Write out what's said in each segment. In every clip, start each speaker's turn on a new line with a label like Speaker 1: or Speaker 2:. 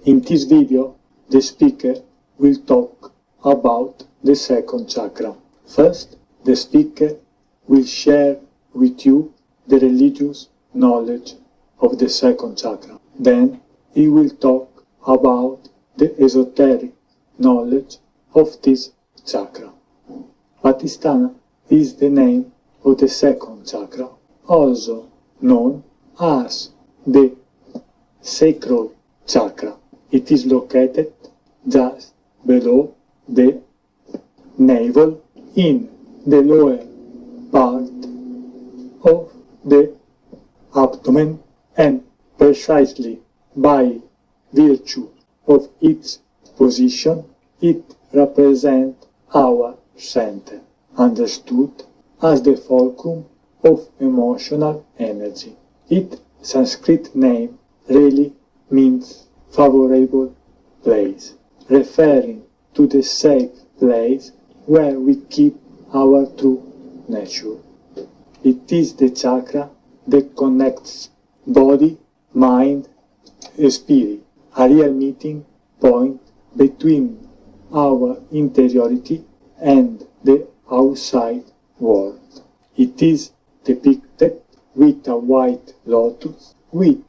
Speaker 1: In this video, the speaker will talk about the second chakra. First, the speaker will share with you the religious knowledge of the second chakra. Then, he will talk about the esoteric knowledge of this chakra. Vadhisthana is the name of the second chakra, also known as the sacral chakra. It is located just below the navel in the lower part of the abdomen, and precisely by virtue of its position, it represents our center, understood as the fulcrum of emotional energy. Its Sanskrit name really means favorable place, referring to the safe place where we keep our true nature. It is the chakra that connects body, mind, and spirit, a real meeting point between our interiority and the outside world. It is depicted with a white lotus with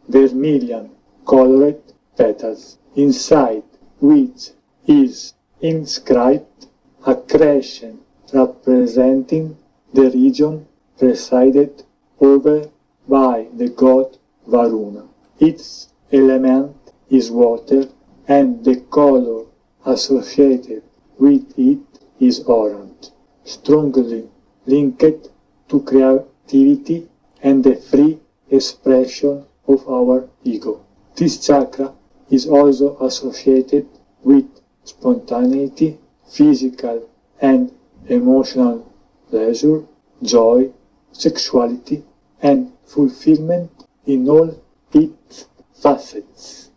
Speaker 1: vermilion-colored petals, inside which is inscribed a crescent representing the region presided over by the god Varuna. Its element is water, and the color associated with it is orange, strongly linked to creativity and the free expression of our ego. This chakra is also associated with spontaneity, physical and emotional pleasure, joy, sexuality, and fulfillment in all its facets.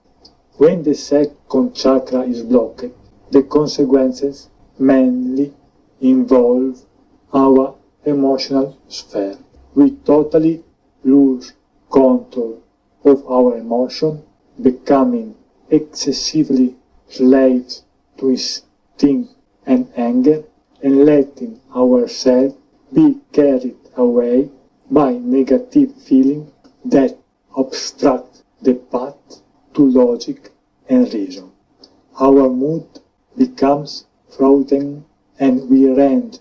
Speaker 1: When the second chakra is blocked, the consequences mainly involve our emotional sphere. We totally lose control of our emotion, becoming excessively slaves to instinct and anger, and letting ourselves be carried away by negative feelings that obstruct the path to logic and reason. Our mood becomes frozen, and we range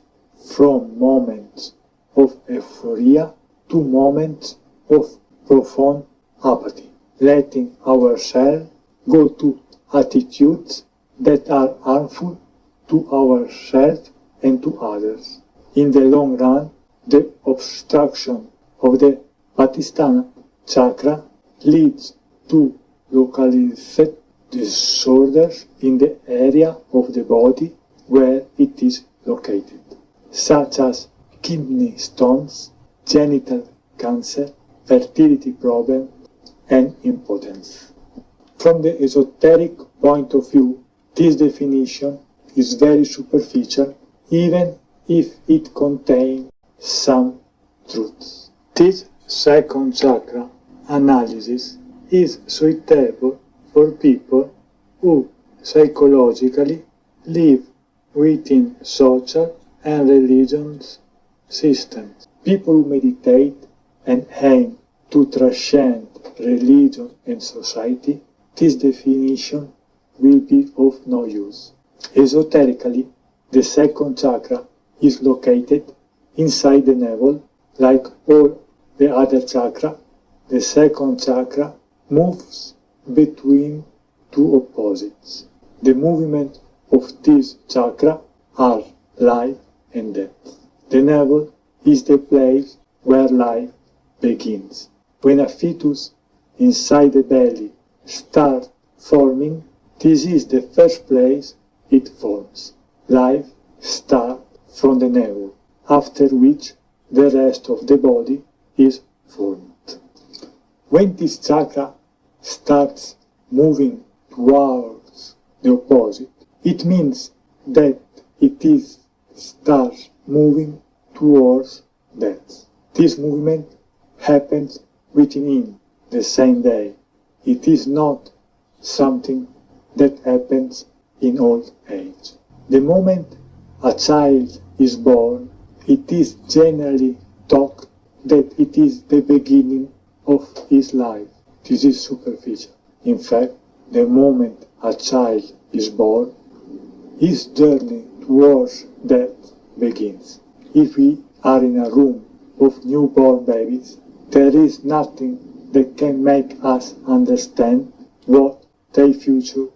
Speaker 1: from moments of euphoria to moments of profound apathy, letting ourselves go to attitudes that are harmful to ourselves and to others. In the long run, the obstruction of the Vadhisthana chakra leads to localized disorders in the area of the body where it is located, such as kidney stones, genital cancer, fertility problems, and impotence. From the esoteric point of view, this definition is very superficial, even if it contains some truths. This second chakra analysis is suitable for people who psychologically live within social and religious systems. People who meditate and aim to transcend religion and society, this definition will be of no use. Esoterically, the second chakra is located inside the navel. Like all the other chakra, the second chakra moves between two opposites. The movement of this chakra are life and death. The navel is the place where life begins. When a fetus inside the belly starts forming, this is the first place it forms. Life starts from the navel, after which the rest of the body is formed. When this chakra starts moving towards the opposite, it means that it starts moving towards death. This movement happens within the same day. It is not something that happens in old age. The moment a child is born, it is generally thought that it is the beginning of his life. This is superficial. In fact, the moment a child is born, his journey towards death begins. If we are in a room of newborn babies, there is nothing that can make us understand what their future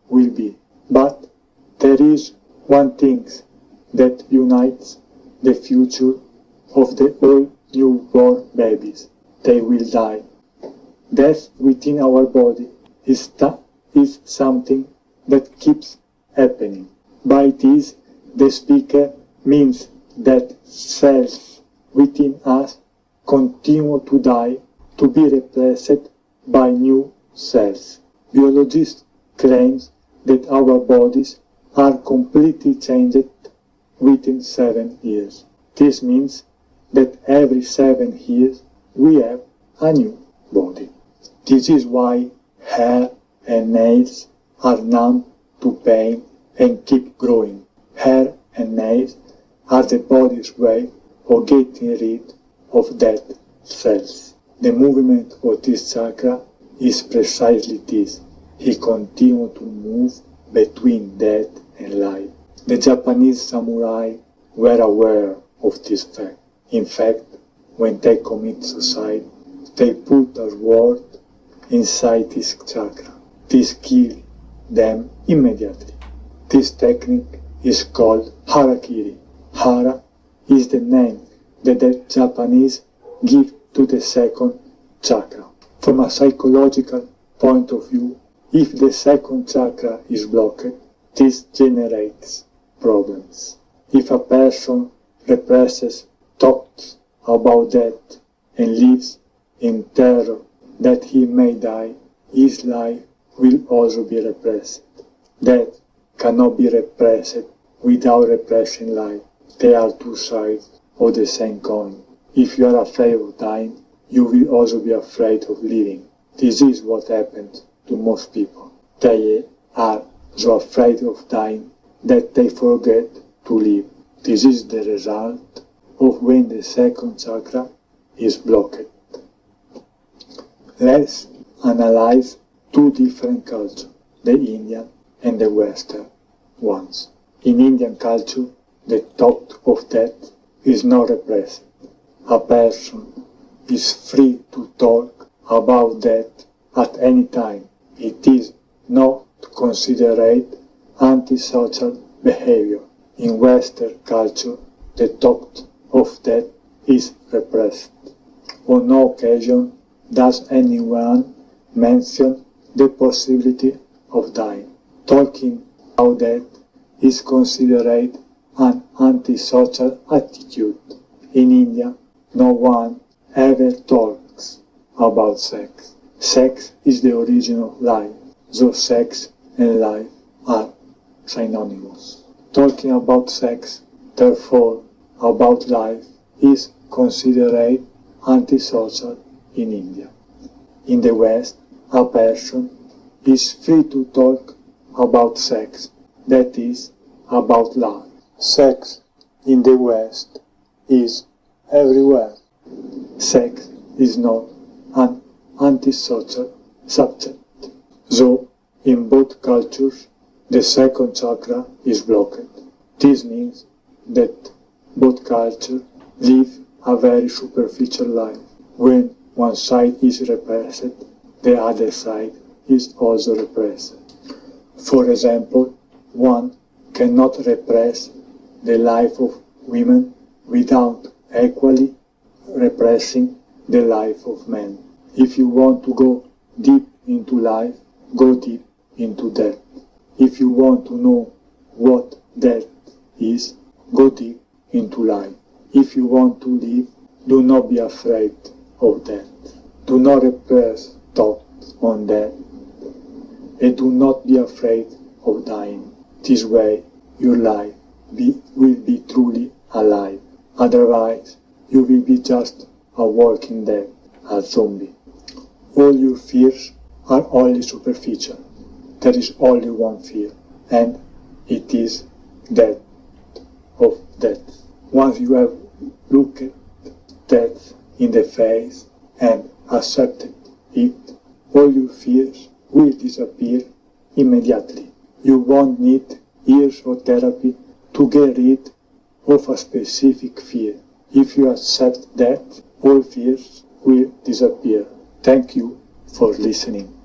Speaker 1: will be. But there is one thing that unites the future of the all newborn babies. They will die. Death within our body is something that keeps happening. By this, the speaker means that cells within us continue to die to be replaced by new cells. Biologists claim that our bodies are completely changed within 7 years. This means that every 7 years we have a new body. This is why hair and nails are numb to pain and keep growing. Hair and nails are the body's way of getting rid of dead cells. The movement of this chakra is precisely this. He continues to move between death and life. The Japanese samurai were aware of this fact. In fact, when they commit suicide, they put a sword inside this chakra. This kills them immediately. This technique is called harakiri. Hara is the name that the Japanese give to the second chakra. From a psychological point of view, if the second chakra is blocked, this generates problems. If a person represses thoughts about death and lives in terror that he may die, his life will also be repressed. Death cannot be repressed without repressing life. They are two sides of the same coin. If you are afraid of dying, you will also be afraid of living. This is what happens to most people. They are so afraid of dying that they forget to live. This is the result of when the second chakra is blocked. Let's analyze two different cultures, the Indian and the Western ones. In Indian culture, the thought of death is not repressed. A person is free to talk about death at any time. It is not considered antisocial behavior. In Western culture, the thought of death is repressed. On no occasion does anyone mention the possibility of dying. Talking about death is considered an antisocial attitude. In India, no one ever talks about sex. Sex is the origin of life, so sex and life are synonymous. Talking about sex, therefore about life, is considered antisocial in India. In the West, a person is free to talk about sex, that is, about love. Sex in the West is everywhere. Sex is not an antisocial subject. So, in both cultures, the second chakra is blocked. This means that both cultures live a very superficial life. When one side is repressed, the other side is also repressed. For example, one cannot repress the life of women without equally repressing the life of men. If you want to go deep into life, go deep into death. If you want to know what death is, go deep into life. If you want to live, do not be afraid of death. Do not repress thoughts on death, and do not be afraid of dying. This way, your life will be truly alive. Otherwise, you will be just a walking dead, a zombie. All your fears are only superficial. there is only one fear, and it is death of death. Once you have looked death in the face and accepted it, all your fears will disappear immediately. You won't need years of therapy to get rid of a specific fear. If you accept that, all fears will disappear. Thank you for listening.